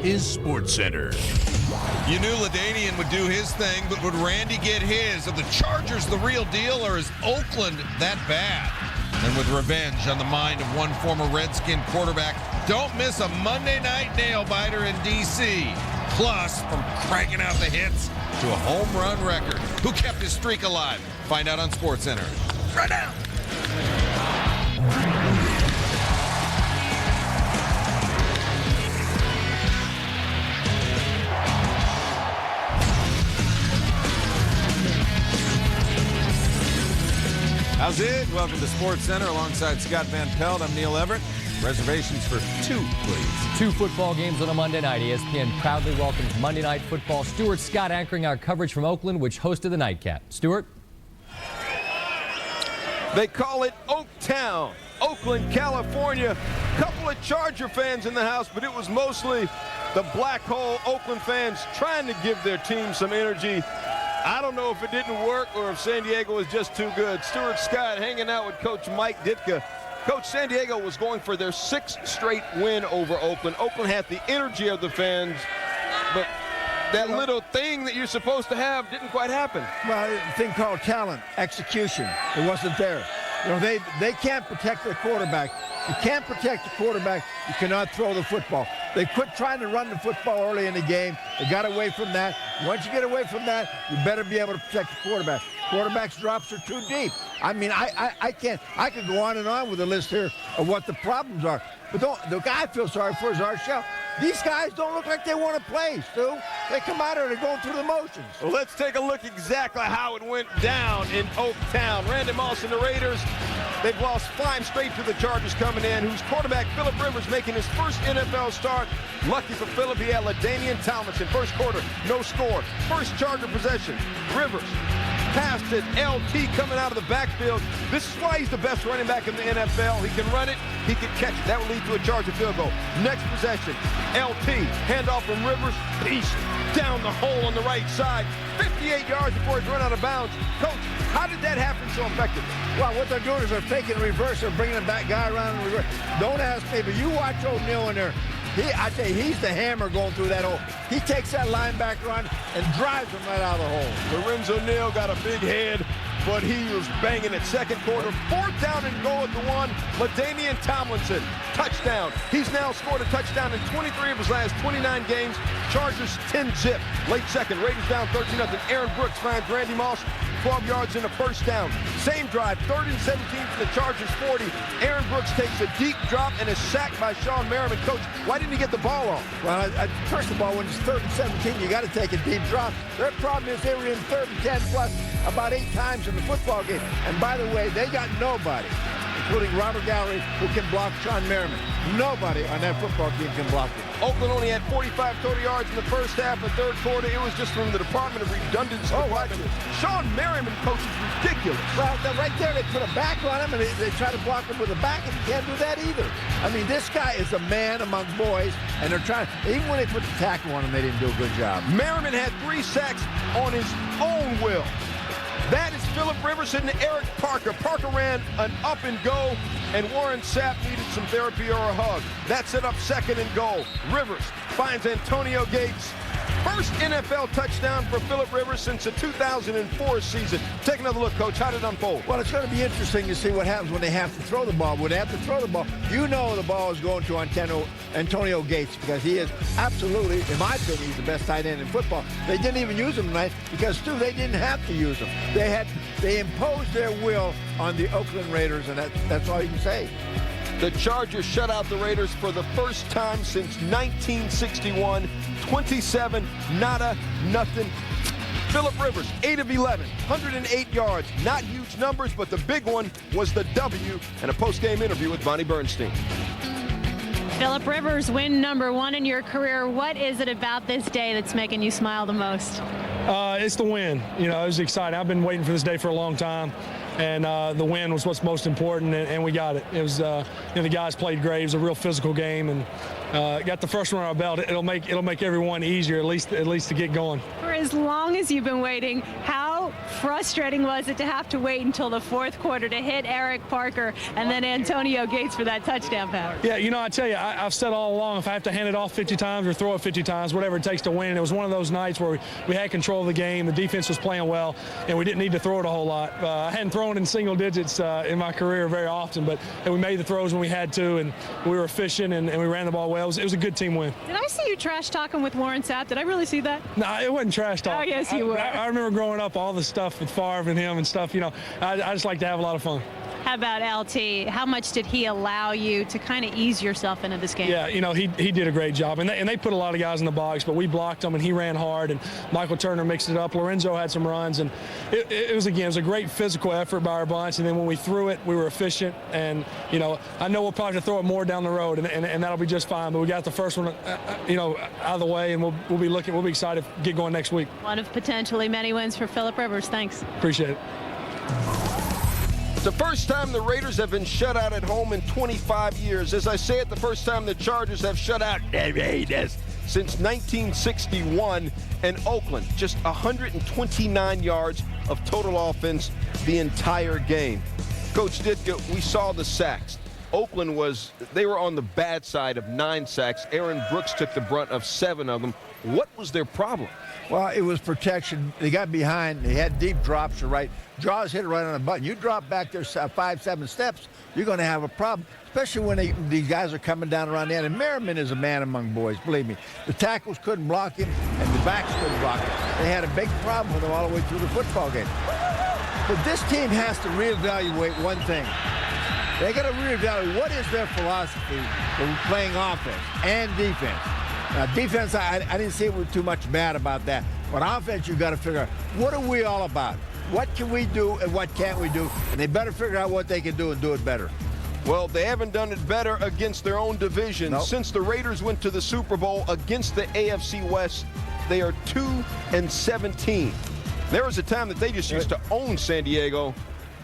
is SportsCenter. You knew LaDainian would do his thing, but would Randy get his? Are the Chargers the real deal, or is Oakland that bad? And with revenge on the mind of one former Redskin quarterback, don't miss a Monday night nail-biter in D.C. Plus, from cranking out the hits to a home run record. Who kept his streak alive? Find out on SportsCenter. Right now. How's it? Welcome to SportsCenter alongside Scott Van Pelt. I'm Neil Everett. Reservations for two, please. Two football games on a Monday night. ESPN proudly welcomes Monday Night Football. Stuart Scott anchoring our coverage from Oakland, which hosted the nightcap. Stuart? They call it Oaktown, Oakland, California. Couple of Charger fans in the house, but it was mostly the black hole Oakland fans trying to give their team some energy. I don't know if it didn't work or if San Diego was just too good. Stuart Scott hanging out with Coach Mike Ditka. Coach, San Diego was going for their sixth straight win over Oakland. Oakland had the energy of the fans, but that little thing that you're supposed to have didn't quite happen. Well, a thing called talent, execution. It wasn't there. You know, they can't protect their quarterback. You can't protect the quarterback. You cannot throw the football. They quit trying to run the football early in the game. They got away from that. Once you get away from that, you better be able to protect the quarterback. Quarterback's drops are too deep. I mean, I could go on and on with a list here of what the problems are. But the guy I feel sorry for is Arshel. These guys don't look like they want to play, Stu. They come out here and they're going through the motions. Well, let's take a look exactly how it went down in Oaktown. Randy Moss and the Raiders, they've lost 5 straight to the Chargers coming in, whose quarterback Phillip Rivers making his first NFL start. Lucky for Phillip, he had LaDainian Tomlinson. First quarter, no score. First Charger possession, Rivers passed it, LT coming out of the backfield. This is why he's the best running back in the NFL. He can run it, he can catch it. That will lead to a Charger field goal. Next possession, LT, handoff from Rivers, piece down the hole on the right side. 58 yards before he's run out of bounds. Coach, how did that happen so effectively? Well, what they're doing is they're taking reverse. They're bringing the back guy around in reverse. Don't ask me, but you watch O'Neal in there. I tell you, he's the hammer going through that hole. He takes that linebacker on and drives him right out of the hole. Lorenzo Neal got a big head, but he was banging it. Second quarter, 4th down and goal at the 1. LaDainian Tomlinson, touchdown. He's now scored a touchdown in 23 of his last 29 games. Chargers 10-zip. Late second, Raiders down 13-0. Aaron Brooks finds Randy Moss 12 yards in a first down. Same drive, 3rd and 17 to the Chargers 40. Aaron Brooks takes a deep drop and is sacked by Sean Merriman. Coach, why didn't he get the ball off? Well, first of all, when it's 3rd and 17, you got to take a deep drop. Their problem is they were in 3rd and 10 plus about 8 times in the football game. And by the way, they got nobody, including Robert Gallery, who can block Sean Merriman. Nobody on that football team can block him. Oakland only had 45 total yards in the first half. The third quarter, it was just from the Department of Redundancy. Sean Merriman, coach, is ridiculous. Well, right there, they put a back on him, and they try to block him with a back, and you can't do that either. I mean, this guy is a man among boys, and they're trying, even when they put the tackle on him, they didn't do a good job. Merriman had 3 sacks on his own will. That is Phillip Rivers and Eric Parker. Parker ran an up and go, and Warren Sapp needed some therapy or a hug. That set up 2nd and goal. Rivers finds Antonio Gates. First NFL touchdown for Phillip Rivers since the 2004 season. Take another look, Coach. How did it unfold? Well, it's going to be interesting to see what happens when they have to throw the ball. When they have to throw the ball, you know the ball is going to Antonio Gates because he is absolutely, in my opinion, he's the best tight end in football. They didn't even use him tonight because, Stu, they didn't have to use him. They imposed their will on the Oakland Raiders, and that's all you can say. The Chargers shut out the Raiders for the first time since 1961. 27, nada, nothing. Phillip Rivers, 8 of 11, 108 yards. Not huge numbers, but the big one was the W and a post-game interview with Bonnie Bernstein. Phillip Rivers, win number 1 in your career. What is it about this day that's making you smile the most? It's the win. You know, it was exciting. I've been waiting for this day for a long time. And the win was what's most important, and we got it. It was, you know, the guys played great. It was a real physical game, and got the first one on our belt. It'll make everyone easier, at least to get going. For as long as you've been waiting, how frustrating was it to have to wait until the fourth quarter to hit Eric Parker and then Antonio Gates for that touchdown pass? Yeah, you know, I tell you, I've said all along, if I have to hand it off 50 times or throw it 50 times, whatever it takes to win. And it was one of those nights where we had control of the game, the defense was playing well, and we didn't need to throw it a whole lot. I hadn't thrown in single digits in my career very often, but we made the throws when we had to, and we were efficient, and we ran the ball well. It was a good team win. Did I see you trash talking with Warren Sapp? Did I really see that? No, it wasn't trash talk. Oh, yes, you were. I remember growing up, all the stuff with Favre and him and stuff. You know, I just like to have a lot of fun. How about LT? How much did he allow you to kind of ease yourself into this game? Yeah, you know, he did a great job. And they put a lot of guys in the box, but we blocked him, and he ran hard, and Michael Turner mixed it up. Lorenzo had some runs, and it was a great physical effort by our bunch. And then when we threw it, we were efficient. And, you know, I know we'll probably have to throw it more down the road, and that'll be just fine. But we got the first one, you know, out of the way, and we'll be excited to get going next week. One of potentially many wins for Phillip Rivers. Thanks. Appreciate it. It's the first time the Raiders have been shut out at home in 25 years. As I say it, the first time the Chargers have shut out the Raiders since 1961 in Oakland. Just 129 yards of total offense the entire game. Coach Ditka, we saw the sacks. Oakland they were on the bad side of 9 sacks. Aaron Brooks took the brunt of 7 of them. What was their problem? Well, it was protection. They got behind. They had deep drops. You're right. Jaws hit it right on the button. You drop back there 5-7 steps, you're going to have a problem, especially when these guys are coming down around the end. And Merriman is a man among boys, believe me. The tackles couldn't block him, and the backs couldn't block him. They had a big problem with him all the way through the football game. But this team has to reevaluate one thing. They got to reevaluate what is their philosophy for playing offense and defense. Now, defense, I didn't say we were too much bad about that. But offense, you've got to figure out, what are we all about? What can we do and what can't we do? And they better figure out what they can do and do it better. Well, they haven't done it better against their own division. Nope. Since the Raiders went to the Super Bowl against the AFC West, they are 2-17. There was a time that they just used to own San Diego,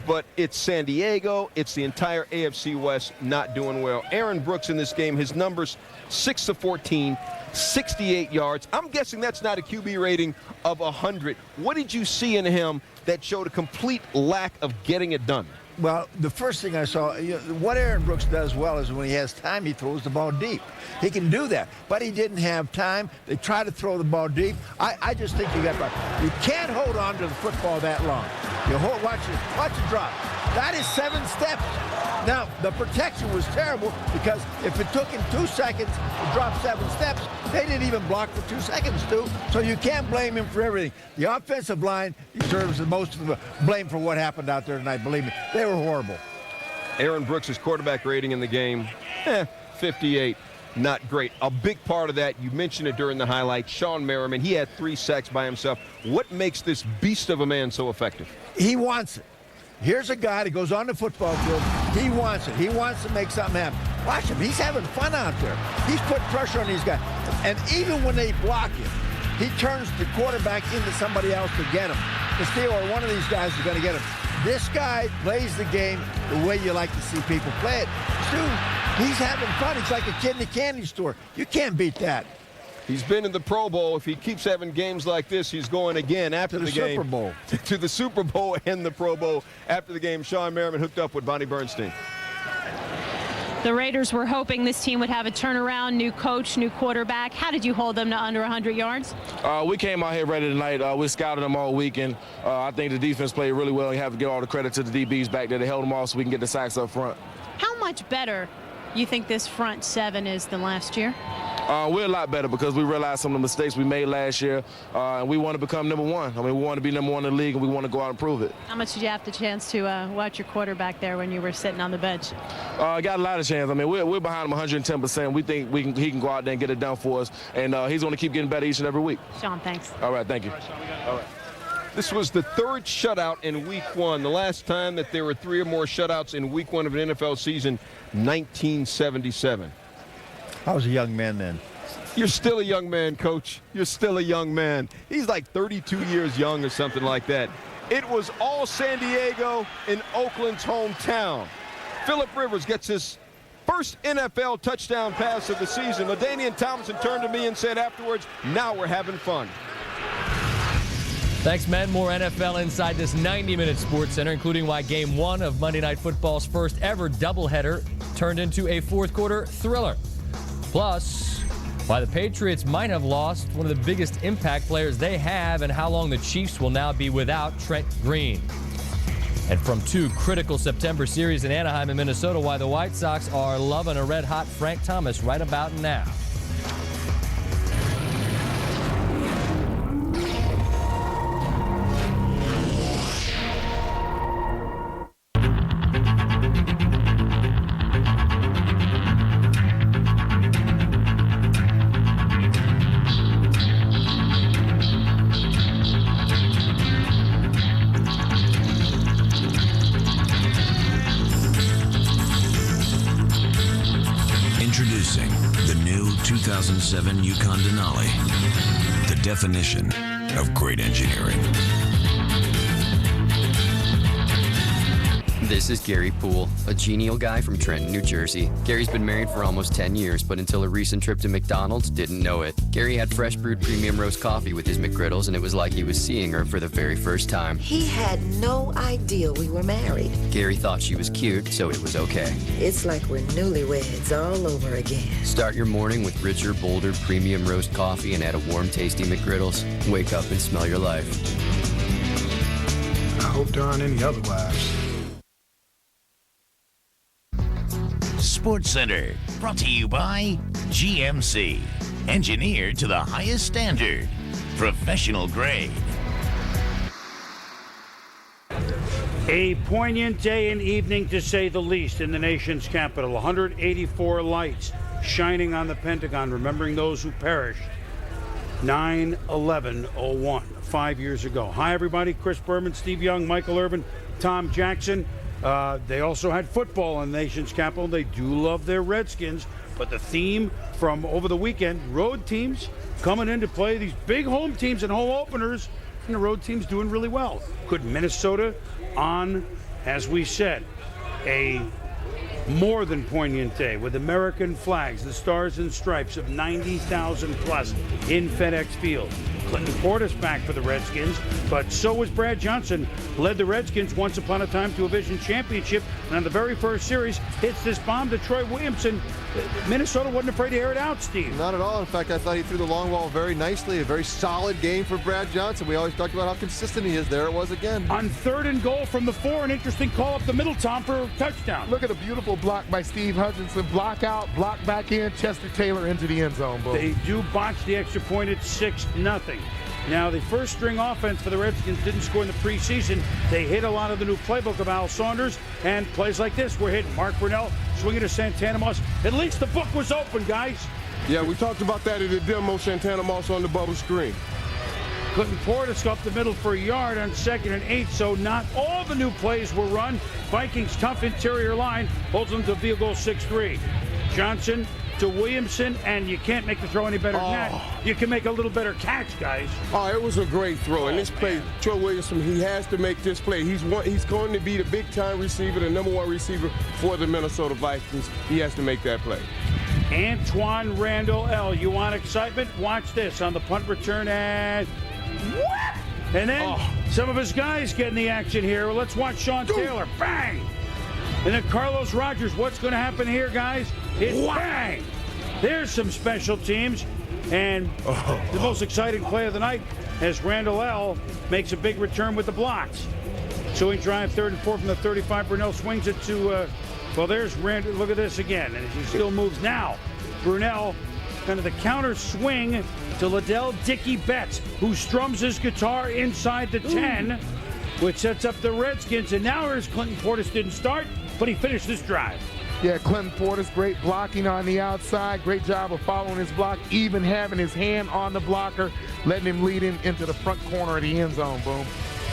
but it's San Diego, it's the entire AFC West not doing well. Aaron Brooks in this game, his numbers 6 of 14, 68 yards. I'm guessing that's not a QB rating of 100. What did you see in him that showed a complete lack of getting it done? Well, the first thing I saw, what Aaron Brooks does well is when he has time, he throws the ball deep. He can do that, but he didn't have time. They try to throw the ball deep. I just think you can't hold on to the football that long. Watch it drop. That is 7 steps. Now, the protection was terrible because if it took him 2 seconds to drop 7 steps, they didn't even block for 2 seconds, Stu. So you can't blame him for everything. The offensive line deserves the most of the blame for what happened out there tonight. Believe me, they were horrible. Aaron Brooks' quarterback rating in the game, 58. Not great. A big part of that, you mentioned it during the highlight, Sean Merriman, he had 3 sacks by himself. What makes this beast of a man so effective? He wants it. Here's a guy that goes on the football field. He wants it. He wants to make something happen. Watch him. He's having fun out there. He's putting pressure on these guys. And even when they block him, he turns the quarterback into somebody else to get him. Castillo or one of these guys is going to get him. This guy plays the game the way you like to see people play it. Stu, he's having fun. He's like a kid in a candy store. You can't beat that. He's been in the Pro Bowl. If he keeps having games like this, he's going again after the game. Super Bowl. To the Super Bowl and the Pro Bowl. After the game, Sean Merriman hooked up with Bonnie Bernstein. The Raiders were hoping this team would have a turnaround, new coach, new quarterback. How did you hold them to under 100 yards? We came out here ready tonight. We scouted them all weekend. I think the defense played really well. You have to give all the credit to the DBs back there. They held them all so we can get the sacks up front. How much better you think this front 7 is than last year? We're a lot better because we realized some of the mistakes we made last year, and we want to become number 1. I mean, we want to be number 1 in the league, and we want to go out and prove it. How much did you have the chance to watch your quarterback there when you were sitting on the bench? Got a lot of chance. I mean, we're behind him 110%. We think he can go out there and get it done for us, and he's going to keep getting better each and every week. Sean, thanks. All right, thank you. All right. This was the 3rd shutout in Week 1. The last time that there were 3 or more shutouts in Week 1 of an NFL season, 1977. I was a young man then. You're still a young man, Coach. You're still a young man. He's like 32 years young or something like that. It was all San Diego in Oakland's hometown. Phillip Rivers gets his first NFL touchdown pass of the season. LaDainian Tomlinson turned to me and said afterwards, now we're having fun. Thanks, men. More NFL inside this 90-minute SportsCenter, including why Game 1 of Monday Night Football's first ever doubleheader turned into a fourth-quarter thriller. Plus, why the Patriots might have lost one of the biggest impact players they have and how long the Chiefs will now be without Trent Green. And from 2 critical September series in Anaheim and Minnesota, why the White Sox are loving a red-hot Frank Thomas right about now. Introducing the new 2007 Yukon Denali, the definition of great engineering. This is Gary Poole, a genial guy from Trenton, New Jersey. Gary's been married for almost 10 years, but until a recent trip to McDonald's, didn't know it. Gary had fresh brewed premium roast coffee with his McGriddles, and it was like he was seeing her for the very first time. He had no idea we were married. Gary thought she was cute, so it was okay. It's like we're newlyweds all over again. Start your morning with richer, bolder premium roast coffee and add a warm, tasty McGriddles. Wake up and smell your life. I hope there aren't any other wives. SportsCenter, brought to you by GMC. Engineered to the highest standard. Professional grade. A poignant day and evening, to say the least, in the nation's capital. 184 lights shining on the Pentagon, remembering those who perished. 9/11/01, 5 years ago. Hi, everybody. Chris Berman, Steve Young, Michael Irvin, Tom Jackson. They also had football in the nation's capital. They do love their Redskins, but the theme from over the weekend, road teams coming in to play these big home teams and home openers, and the road teams doing really well. Could Minnesota on, as we said, a more than poignant day with American flags, the stars and stripes of 90,000 plus in FedEx Field. Clinton Portis back for the Redskins, but so was Brad Johnson. Led the Redskins once upon a time to a division championship, and on the very first series, hits this bomb to Troy Williamson. Minnesota wasn't afraid to air it out, Steve. Not at all. In fact, I thought he threw the long ball very nicely. A very solid game for Brad Johnson. We always talked about how consistent he is. There it was again. On 3rd and goal from the 4, an interesting call up the middle, Tom, for a touchdown. Look at a beautiful block by Steve Hutchinson. Block out, block back in, Chester Taylor into the end zone. Boom. They do botch the extra point at 6-0. Now, the first string offense for the Redskins didn't score in the preseason. They hit a lot of the new playbook of Al Saunders, and plays like this were hitting. Mark Brunell swinging to Santana Moss. At least the book was open, guys. Yeah, we talked about that at the demo. Santana Moss on the bubble screen. Clinton Portis up the middle for a yard on 2nd and 8, so not all the new plays were run. Vikings' tough interior line holds them to field goal 6-3. Johnson to Williamson, and you can't make the throw any better than that. You can make a little better catch, guys. Oh, it was a great throw. And this play, Troy Williamson, he has to make this play. He's going to be the big-time receiver, the number 1 receiver for the Minnesota Vikings. He has to make that play. Antoine Randall L. You want excitement? Watch this on the punt return at... What? And then some of his guys getting the action here. Well, let's watch Sean Taylor. Bang! And then Carlos Rogers. What's going to happen here, guys? It's bang! There's some special teams. And the most exciting play of the night as Randall L. makes a big return with the blocks. So he drive 3rd and 4 from the 35. Brunell swings it to, well, there's Randall. Look at this again. And he still moves now. Brunell, kind of the counter swing to Liddell Dickey Betts, who strums his guitar inside the 10, which sets up the Redskins. And now here's Clinton Portis. Didn't start, but he finished this drive. Yeah, Clinton Portis, great blocking on the outside. Great job of following his block, even having his hand on the blocker, letting him lead him into the front corner of the end zone. Boom.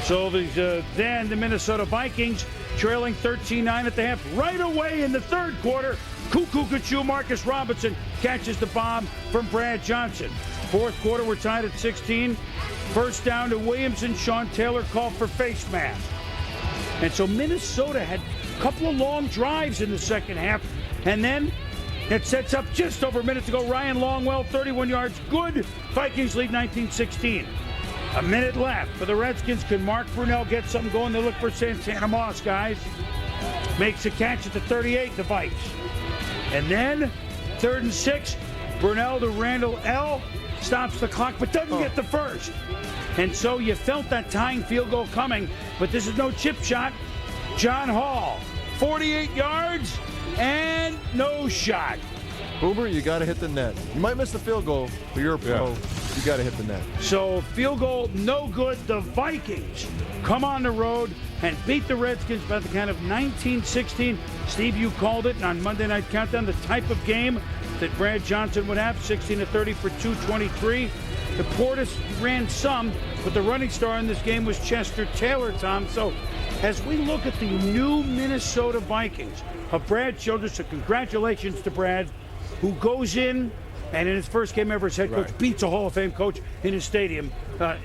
So then the Minnesota Vikings trailing 13-9 at the half. Right away in the 3rd quarter, Cuckoo Kachu Marcus Robinson catches the bomb from Brad Johnson. 4th quarter, we're tied at 16. First down to Williamson. Sean Taylor called for face mask. And so Minnesota had a couple of long drives in the second half. And then it sets up just over a minute to go. Ryan Longwell, 31 yards. Good. Vikings lead 19-16. A minute left for the Redskins. Can Mark Brunell get something going? They look for Santana Moss, guys. Makes a catch at the 38, the Vikes. And then, 3rd and 6, Brunell to Randall L. Stops the clock, but doesn't get the first. And so you felt that tying field goal coming, but this is no chip shot. John Hall, 48 yards and no shot. Boomer, you got to hit the net. You might miss the field goal, but you're a pro. You got to hit the net. So field goal, no good. The Vikings come on the road and beat the Redskins by the count of 19-16. Steve, you called it on Monday Night Countdown, the type of game that Brad Johnson would have, 16-30 for 223. The Portis ran some, but the running star in this game was Chester Taylor, Tom. So as we look at the new Minnesota Vikings of Brad Childress, so congratulations to Brad, who goes in and in his first game ever as head coach beats a Hall of Fame coach in his stadium,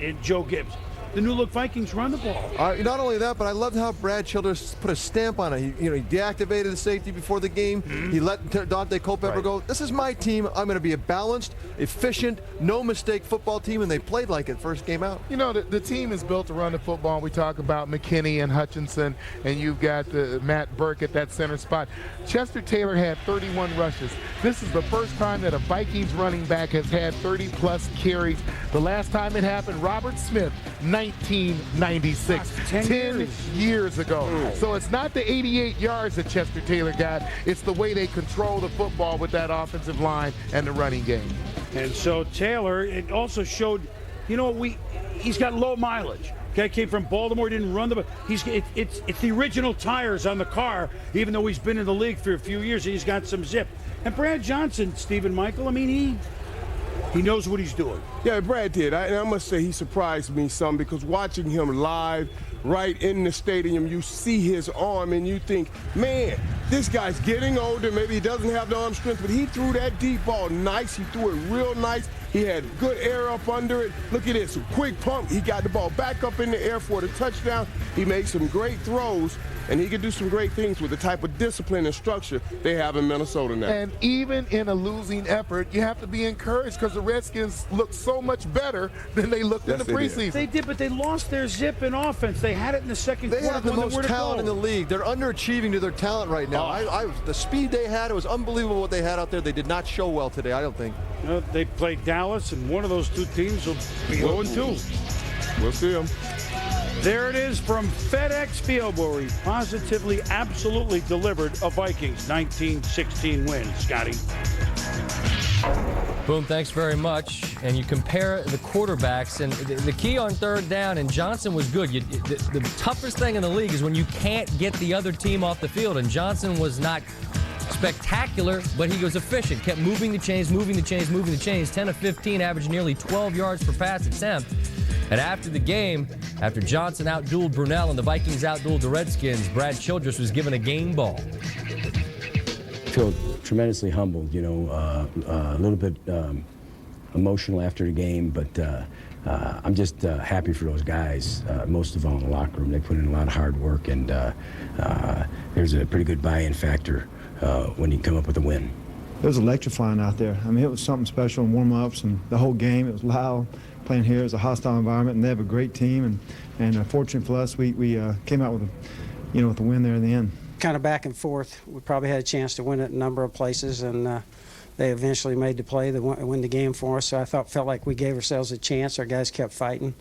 in Joe Gibbs. The new look Vikings run the ball. Not only that, but I loved how Brad Childress put a stamp on it. He deactivated the safety before the game. He let Dante Culpepper go. This is my team. I'm going to be a balanced, efficient, no mistake football team, and they played like it first game out. You know, the team is built to run the football. We talk about McKinney and Hutchinson, and you've got Matt Burke at that center spot. Chester Taylor had 31 rushes. This is the first time that a Vikings running back has had 30-plus carries. The last time it happened, Robert Smith, 1996, 10 years ago. So it's not the 88 yards that Chester Taylor got, it's the way they control the football with that offensive line and the running game. And so Taylor, it also showed, he's got low mileage. Guy came from Baltimore, didn't run it's the original tires on the car, even though he's been in the league for a few years, and he's got some zip. And Brad Johnson, Stephen Michael, he knows what he's doing. Yeah, Brad did. I must say he surprised me some, because watching him live right in the stadium, you see his arm and you think, man, this guy's getting older. Maybe he doesn't have the arm strength, but he threw that deep ball nice. He threw it real nice. He had good air up under it. Look at this, a quick pump. He got the ball back up in the air for the touchdown. He made some great throws, and he can do some great things with the type of discipline and structure they have in Minnesota now. And even in a losing effort, you have to be encouraged, because the Redskins look so much better than they looked in the preseason. They did, but they lost their zip in offense. They had it in the second quarter. They have the most talent in the league. They're underachieving to their talent right now. The speed they had, it was unbelievable what they had out there. They did not show well today, I don't think. They played Dallas, and one of those two teams will be 0-2. We'll see them. There it is from FedEx Field, where he positively, absolutely delivered a Vikings 19-16 win. Scotty. Boom, thanks very much. And you compare the quarterbacks, and the key on third down, and Johnson was good. The toughest thing in the league is when you can't get the other team off the field, and Johnson was not spectacular, but he was efficient, kept moving the chains, 10 of 15, averaged nearly 12 yards per pass attempt. And after the game, after Johnson outdueled Brunell and the Vikings outdueled the Redskins, Brad Childress was given a game ball. I feel tremendously humbled, a little bit emotional after the game, but I'm just happy for those guys, most of all in the locker room. They put in a lot of hard work, and there's a pretty good buy-in factor when you come up with a win. It was electrifying out there. It was something special in warm-ups, and the whole game, it was loud. Playing here is a hostile environment, and they have a great team, and fortunate for us, we came out with a win there in the end. Kind of back and forth. We probably had a chance to win it a number of places, and they eventually made the play to win the game for us. So I felt like we gave ourselves a chance. Our guys kept fighting,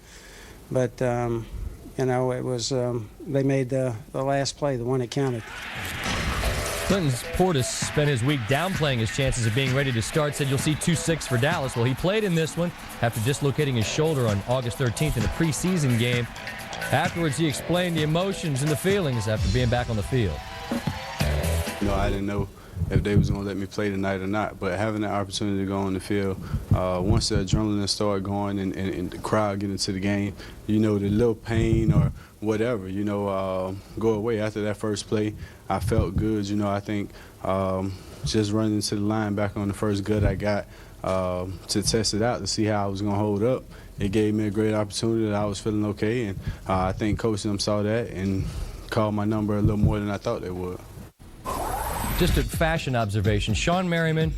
but it was they made the last play, the one that counted. Clinton's Portis spent his week downplaying his chances of being ready to start, said you'll see 2-6 for Dallas. Well, he played in this one after dislocating his shoulder on August 13th in a preseason game. Afterwards, he explained the emotions and the feelings after being back on the field. I didn't know if they was going to let me play tonight or not, but having the opportunity to go on the field, once the adrenaline started going and the crowd getting into the game, the little pain or whatever, go away. After that first play, I felt good. I think just running into the line back on the first gut I got to test it out to see how I was going to hold up. It gave me a great opportunity that I was feeling okay, and I think Coach them saw that and called my number a little more than I thought they would. Just a fashion observation, Sean Merriman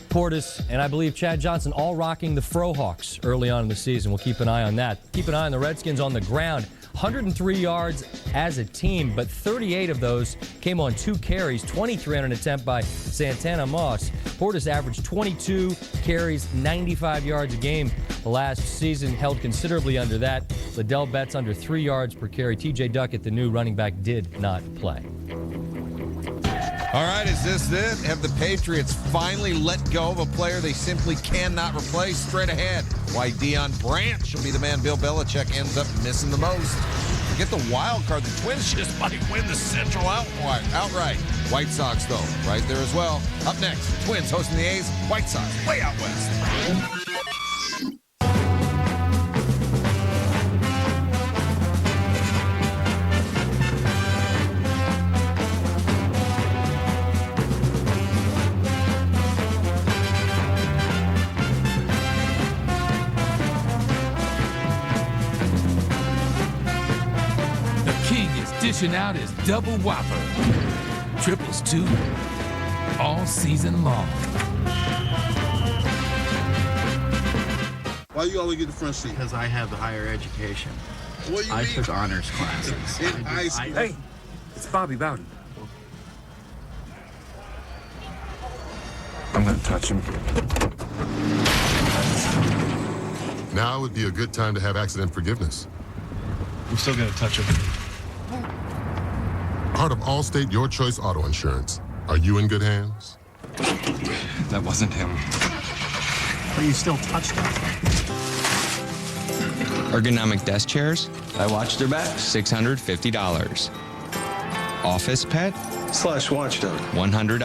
Portis, and I believe Chad Johnson all rocking the Frohawks early on in the season. We'll keep an eye on that. Keep an eye on the Redskins on the ground. 103 yards as a team, but 38 of those came on 2 carries, 23 on an attempt by Santana Moss. Portis averaged 22 carries, 95 yards a game. The last season held considerably under that. Liddell Betts under 3 yards per carry. TJ Duckett, the new running back, did not play. All right, is this it? Have the Patriots finally let go of a player they simply cannot replace? Straight ahead, why Deion Branch will be the man Bill Belichick ends up missing the most. Forget the wild card. The Twins just might win the Central outright. White Sox, though, right there as well. Up next, Twins hosting the A's. White Sox way out west. Dishing out his double whopper. Triples too, all season long. Why you always get the front seat? Because I have the higher education. What you I mean? took honors classes. In high school. Hey, it's Bobby Bowden. I'm gonna touch him. Now would be a good time to have accident forgiveness. I'm still gonna touch him. Part of Allstate Your Choice Auto Insurance. Are you in good hands? That wasn't him. But you still touched him. Ergonomic desk chairs? I watched their back. $650. Office pet? / watchdog. $100.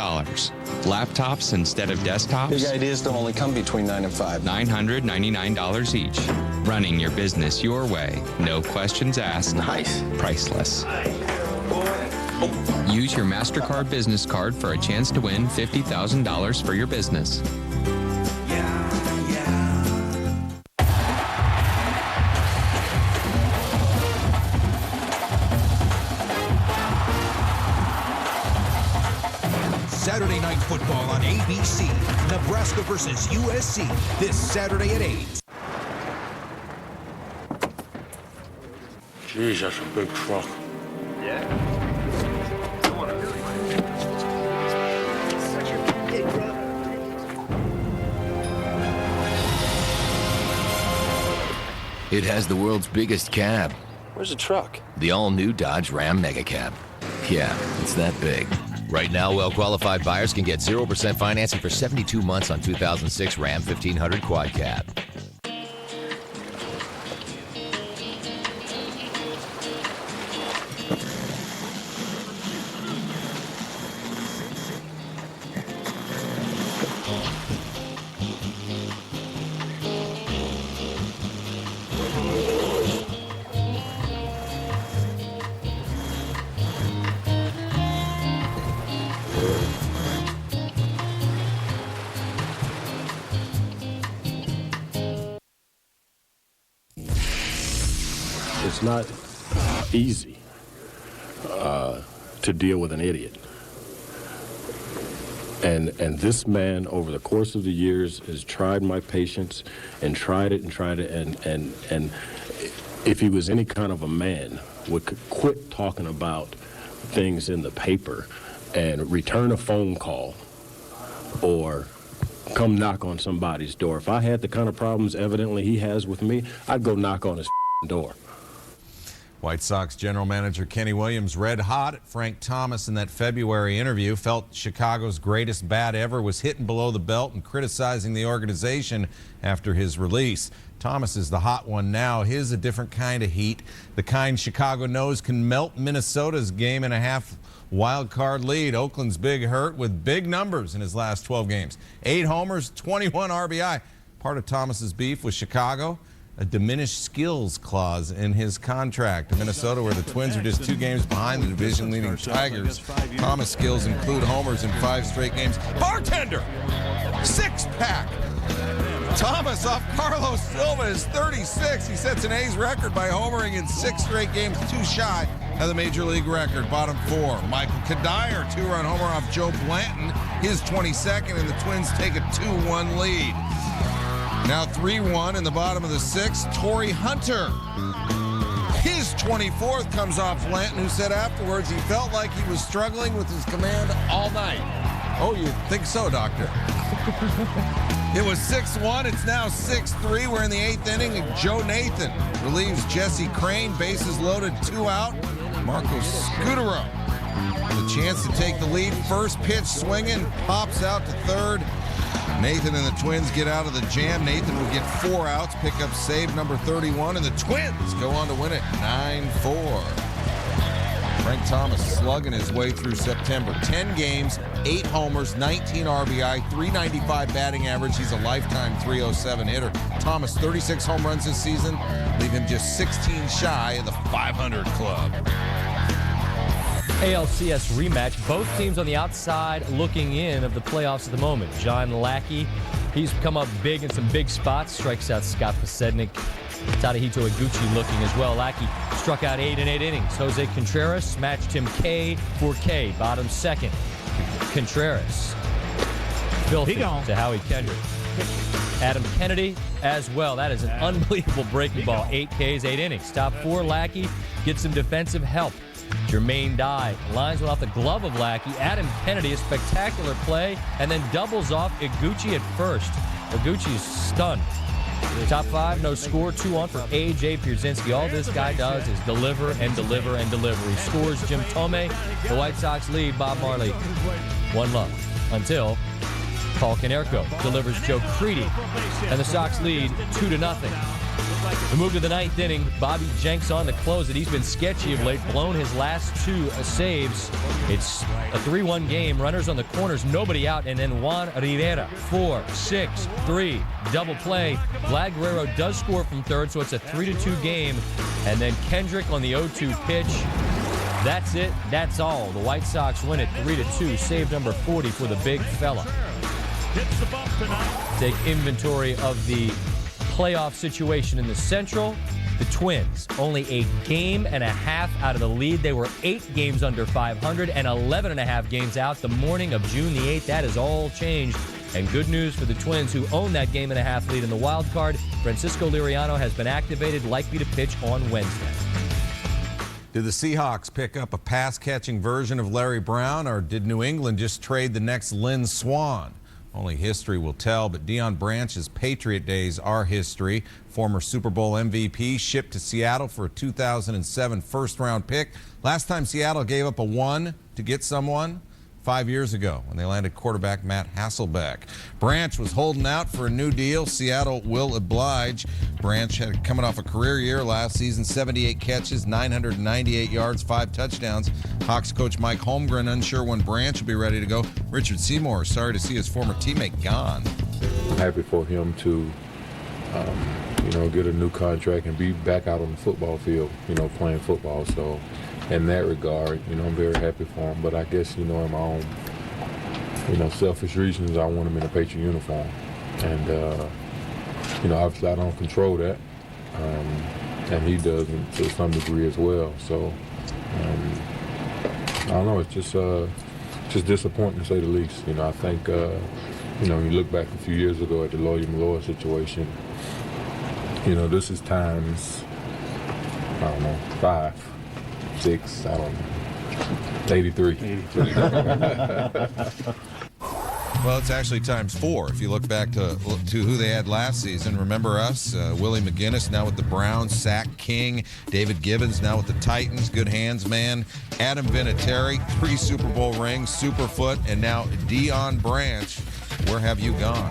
Laptops instead of desktops? Big ideas don't only come between 9 and 5. $999 each. Running your business your way. No questions asked. Nice. Priceless. Use your MasterCard business card for a chance to win $50,000 for your business. Saturday Night Football on ABC. Nebraska versus USC this Saturday at 8. Jeez, that's a big truck. Yeah. It has the world's biggest cab. Where's the truck? The all-new Dodge Ram Mega Cab. Yeah, it's that big. Right now, well-qualified buyers can get 0% financing for 72 months on 2006 Ram 1500 Quad Cab. It's not easy to deal with an idiot. And this man, over the course of the years, has tried my patience and tried it, and if he was any kind of a man, would quit talking about things in the paper and return a phone call or come knock on somebody's door. If I had the kind of problems evidently he has with me, I'd go knock on his door. White Sox general manager Kenny Williams red hot at Frank Thomas in that February interview. Felt Chicago's greatest bat ever was hitting below the belt and criticizing the organization after his release. Thomas is the hot one now. His a different kind of heat, the kind Chicago knows can melt Minnesota's game-and-a-half wild card lead. Oakland's big hurt with big numbers in his last 12 games. 8 homers, 21 RBI. Part of Thomas's beef with Chicago, a diminished skills clause in his contract. In Minnesota, where the Twins are just 2 games behind the division-leading Tigers, Thomas' skills include homers in 5 straight games. Bartender! 6-pack! Thomas off Carlos Silva is 36. He sets an A's record by homering in 6 straight games, 2 shy of the Major League record. Bottom 4, Michael Kadire, 2-run homer off Joe Blanton, his 22nd, and the Twins take a 2-1 lead. Now 3-1 in the bottom of the 6th, Torrey Hunter. His 24th comes off Blanton, who said afterwards he felt like he was struggling with his command all night. Oh, you think so, Doctor? It was 6-1. It's now 6-3. We're in the 8th inning, and Joe Nathan relieves Jesse Crane. Bases loaded, 2 out. Marco Scutaro with a chance to take the lead. First pitch swinging, pops out to third. Nathan and the Twins get out of the jam. Nathan will get 4 outs, pick up save number 31, and the Twins go on to win it 9-4. Frank Thomas slugging his way through September. 10 games, 8 homers, 19 RBI, 395 batting average. He's a lifetime 307 hitter. Thomas, 36 home runs this season, leave him just 16 shy of the 500 club. ALCS rematch. Both teams on the outside looking in of the playoffs at the moment. John Lackey, he's come up big in some big spots. Strikes out Scott Pasednik. Tadahito Iguchi looking as well. Lackey struck out 8 in 8 innings. Jose Contreras matched him K for K. Bottom 2nd. Contreras. Filthy to Howie Kendrick. Adam Kennedy as well. That is an unbelievable breaking ball. 8 Ks, 8 innings. Top 4, Lackey gets some defensive help. Jermaine Dye lines one off the glove of Lackey. Adam Kennedy, a spectacular play, and then doubles off Iguchi at first. Iguchi's stunned. Top 5, no score, 2 on for A.J. Pierzynski. All this guy does is deliver and deliver and deliver. He scores Jim Thome. The White Sox lead Bob Marley 1-0 until Paul Konerko delivers Joe Creedy, and the Sox lead 2-0. We move to the 9th inning. Bobby Jenks on to close it. He's been sketchy of late, blown his last 2 saves. It's a 3-1 game. Runners on the corners, nobody out, and then Juan Rivera, 4-6-3, double play. Vlad Guerrero does score from third, so it's a 3-2 game. And then Kendrick on the 0-2 pitch. That's it. That's all. The White Sox win it 3-2. Save number 40 for the big fella. Take inventory of the playoff situation in the Central. The Twins, only a game and a half out of the lead. They were 8 games under 500 and 11 and a half games out the morning of June the 8th. That has all changed. And good news for the Twins, who own that game and a half lead in the wild card. Francisco Liriano has been activated, likely to pitch on Wednesday. Did the Seahawks pick up a pass-catching version of Larry Brown, or did New England just trade the next Lynn Swann? Only history will tell, but Deion Branch's Patriot days are history. Former Super Bowl MVP shipped to Seattle for a 2007 first-round pick. Last time Seattle gave up a 1 to get someone, 5 years ago when they landed quarterback Matt Hasselbeck. Branch was holding out for a new deal. Seattle will oblige. Branch had coming off a career year last season, 78 catches, 998 yards, 5 touchdowns. Hawks coach Mike Holmgren unsure when Branch will be ready to go. Richard Seymour sorry to see his former teammate gone. I'm happy for him to, get a new contract and be back out on the football field, playing football. So in that regard, I'm very happy for him. But I guess, in my own, selfish reasons, I want him in a Patriot uniform. And, obviously I don't control that. And he doesn't to some degree as well. So, I don't know, it's just disappointing to say the least. I think, you look back a few years ago at the Lawyer Malloy situation, this is times, 5, 6, 83. Well, it's actually times 4 if you look back to who they had last season. Remember us? Willie McGinnis now with the Browns, Sack King, David Gibbons now with the Titans, good hands man, Adam Vinatieri, 3 Super Bowl rings, Superfoot, and now Deion Branch. Where have you gone?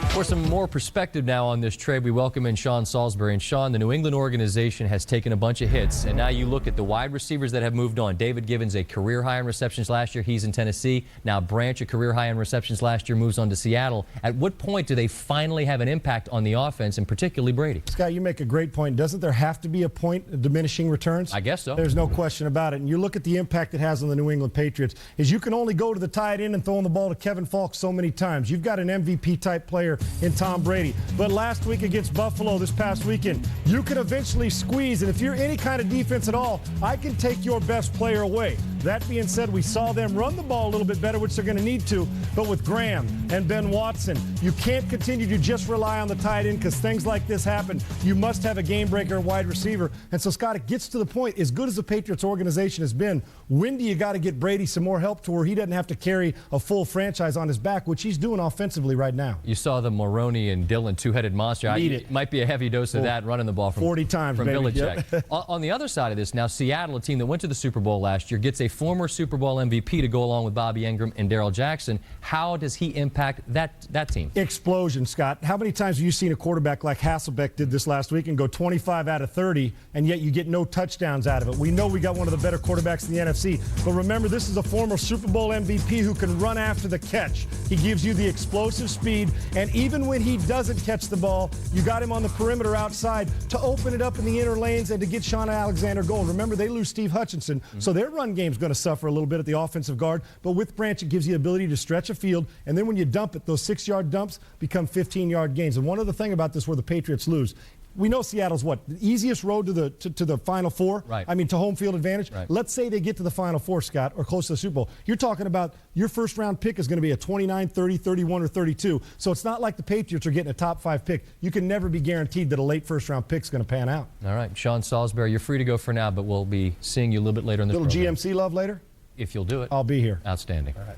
For some more perspective now on this trade, we welcome in Sean Salisbury. And Sean, the New England organization has taken a bunch of hits, and now you look at the wide receivers that have moved on. David Gibbons, a career high in receptions last year. He's in Tennessee. Now Branch, a career high in receptions last year, moves on to Seattle. At what point do they finally have an impact on the offense, and particularly Brady? Scott, you make a great point. Doesn't there have to be a point of diminishing returns? I guess so. There's no question about it. And you look at the impact it has on the New England Patriots, is you can only go to the tight end and throw the ball to Kevin Falk so many times. You've got an MVP-type player in Tom Brady. But last week against Buffalo this past weekend, you can eventually squeeze. And if you're any kind of defense at all, I can take your best player away. That being said, we saw them run the ball a little bit better, which they're going to need to. But with Graham and Ben Watson, you can't continue to just rely on the tight end because things like this happen. You must have a game breaker and wide receiver. And so, Scott, it gets to the point, as good as the Patriots organization has been, when do you got to get Brady some more help to where he doesn't have to carry a full franchise on his back, which he's doing offensively right now? You saw the Maroney and Dillon two-headed monster. It might be a heavy dose of that running the ball from 40 times from baby. Belichick. Yep. On the other side of this, now Seattle, a team that went to the Super Bowl last year, gets a former Super Bowl MVP to go along with Bobby Ingram and Darrell Jackson. How does he impact that team? Explosion, Scott. How many times have you seen a quarterback like Hasselbeck did this last week and go 25 out of 30, and yet you get no touchdowns out of it? We know we got one of the better quarterbacks in the NFC, but remember, this is a former Super Bowl MVP who can run after the catch. He gives you the explosive speed, and even when he doesn't catch the ball, you got him on the perimeter outside to open it up in the inner lanes and to get Shaun Alexander going. Remember, they lose Steve Hutchinson, so their run game's going to suffer a little bit at the offensive guard, but with Branch, it gives you the ability to stretch a field, and then when you dump it, those 6-yard dumps become 15-yard gains. And one other thing about this where the Patriots lose, we know Seattle's the easiest road to the Final Four? Right. I mean, to home field advantage? Right. Let's say they get to the Final Four, Scott, or close to the Super Bowl. You're talking about your first-round pick is going to be a 29, 30, 31, or 32. So it's not like the Patriots are getting a top-5 pick. You can never be guaranteed that a late first-round pick is going to pan out. All right, Sean Salisbury, you're free to go for now, but we'll be seeing you a little bit later in this Little program. GMC love later? If you'll do it. I'll be here. Outstanding. All right.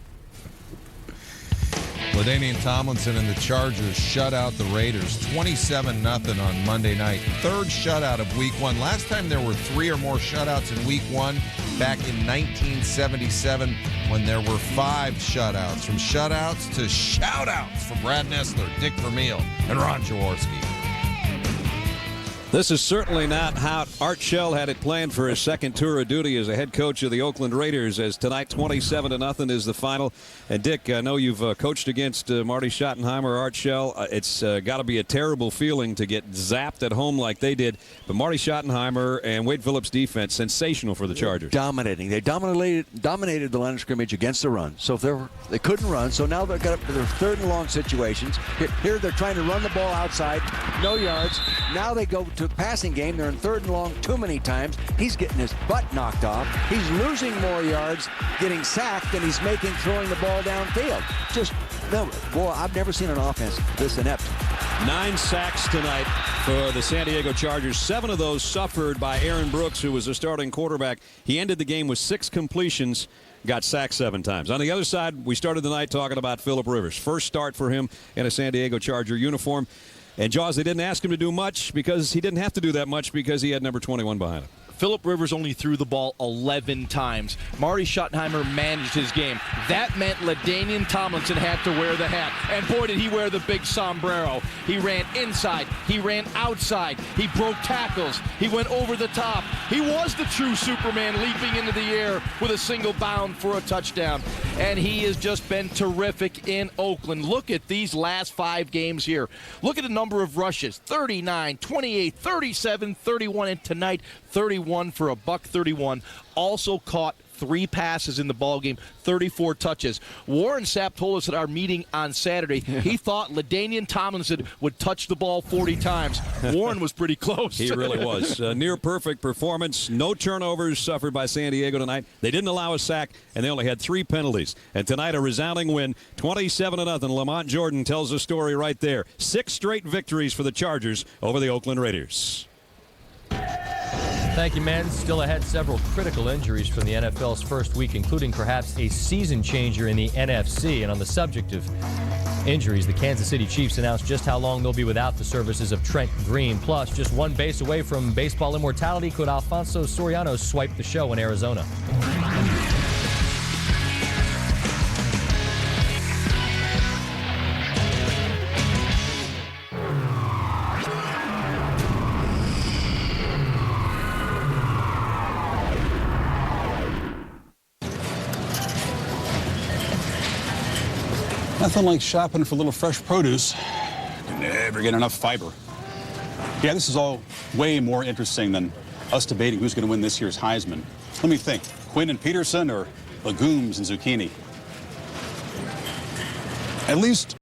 LaDainian Tomlinson and the Chargers shut out the Raiders 27-0 on Monday night. Third shutout of Week 1. Last time there were 3 or more shutouts in Week 1 back in 1977 when there were 5 shutouts. From shutouts to shoutouts from Brad Nessler, Dick Vermeil, and Ron Jaworski. This is certainly not how Art Shell had it planned for his second tour of duty as a head coach of the Oakland Raiders, as tonight 27-0 is the final. And Dick, I know you've coached against Marty Schottenheimer, Art Shell. It's got to be a terrible feeling to get zapped at home like they did. But Marty Schottenheimer and Wade Phillips' defense, sensational for the Chargers. Dominating. They dominated the line of scrimmage against the run. So if they couldn't run, so now they've got up to their third and long situations. Here they're trying to run the ball outside, no yards. Now they go to passing game. They're in third and long too many times. He's getting his butt knocked off. He's losing more yards, getting sacked, than he's making throwing the ball downfield. Just, no, boy, I've never seen an offense this inept. 9 sacks tonight for the San Diego Chargers. 7 of those suffered by Aaron Brooks, who was a starting quarterback. He ended the game with 6 completions. Got sacked 7 times. On the other side, we started the night talking about Phillip Rivers. First start for him in a San Diego Charger uniform. And, Jaws, they didn't ask him to do much because he didn't have to do that much because he had number 21 behind him. Phillip Rivers only threw the ball 11 times. Marty Schottenheimer managed his game. That meant LaDainian Tomlinson had to wear the hat. And boy, did he wear the big sombrero. He ran inside. He ran outside. He broke tackles. He went over the top. He was the true Superman, leaping into the air with a single bound for a touchdown. And he has just been terrific in Oakland. Look at these last 5 games here. Look at the number of rushes. 39, 28, 37, 31, and tonight 31 for $131. Also caught 3 passes in the ballgame, 34 touches. Warren Sapp told us at our meeting on Saturday he thought LaDainian Tomlinson would touch the ball 40 times. Warren was pretty close. He really was. Near perfect performance. No turnovers suffered by San Diego tonight. They didn't allow a sack, and they only had 3 penalties. And tonight, a resounding win, 27-0. Lamont Jordan tells the story right there. 6 straight victories for the Chargers over the Oakland Raiders. Thank you, man. Still ahead, several critical injuries from the NFL's first week, including perhaps a season changer in the NFC. And on the subject of injuries, the Kansas City Chiefs announced just how long they'll be without the services of Trent Green. Plus, just 1 base away from baseball immortality, could Alfonso Soriano swipe the show in Arizona? Nothing like shopping for a little fresh produce. Can never get enough fiber. Yeah, this is all way more interesting than us debating who's going to win this year's Heisman. Let me think. Quinn and Peterson or legumes and zucchini? At least